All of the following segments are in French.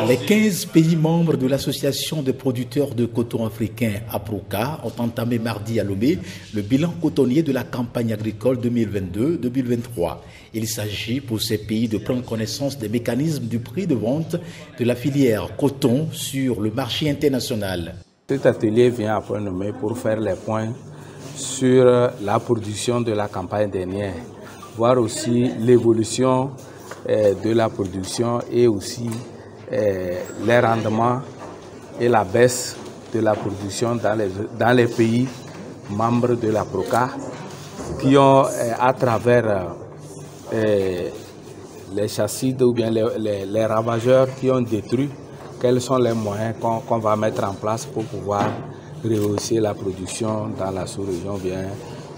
Les 15 pays membres de l'Association des producteurs de coton africain APROCA ont entamé mardi à Lomé le bilan cotonnier de la campagne agricole 2022-2023. Il s'agit pour ces pays de prendre connaissance des mécanismes du prix de vente de la filière coton sur le marché international. Cet atelier vient à Lomé pour faire les points sur la production de la campagne dernière, voir aussi l'évolution de la production et aussi les rendements et la baisse de la production dans les pays membres de la PROCA qui ont, à travers les chassis ou bien les ravageurs qui ont détruit, quels sont les moyens qu'on va mettre en place pour pouvoir rehausser la production dans la sous-région, bien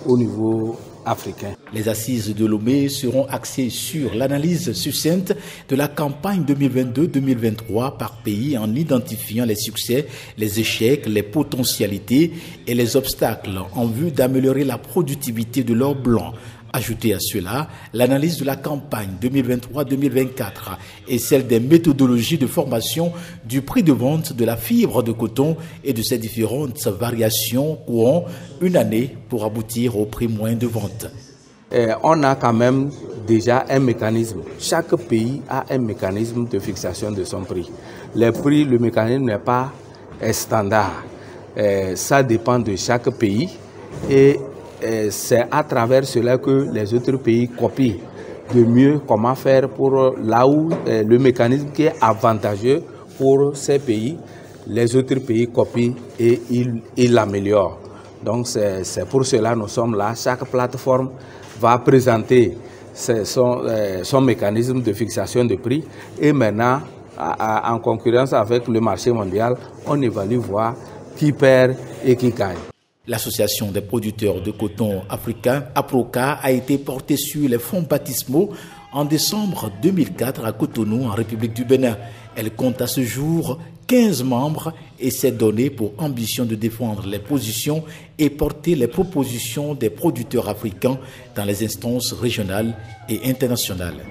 au niveau africain. Les assises de Lomé seront axées sur l'analyse succincte de la campagne 2022-2023 par pays en identifiant les succès, les échecs, les potentialités et les obstacles en vue d'améliorer la productivité de l'or blanc. Ajouter à cela l'analyse de la campagne 2023-2024 et celle des méthodologies de formation du prix de vente de la fibre de coton et de ses différentes variations courant une année pour aboutir au prix moyen de vente. On a quand même déjà un mécanisme. Chaque pays a un mécanisme de fixation de son prix. Les prix, le mécanisme n'est pas standard. Ça dépend de chaque pays et c'est à travers cela que les autres pays copient de mieux comment faire pour là où le mécanisme qui est avantageux pour ces pays, les autres pays copient et ils l'améliorent. Donc c'est pour cela que nous sommes là. Chaque plateforme va présenter son mécanisme de fixation de prix et maintenant, en concurrence avec le marché mondial, on évalue voir qui perd et qui gagne. L'Association des producteurs de coton africain, APROCA, a été portée sur les fonds baptismaux en décembre 2004 à Cotonou, en République du Bénin. Elle compte à ce jour 15 membres et s'est donnée pour ambition de défendre les positions et porter les propositions des producteurs africains dans les instances régionales et internationales.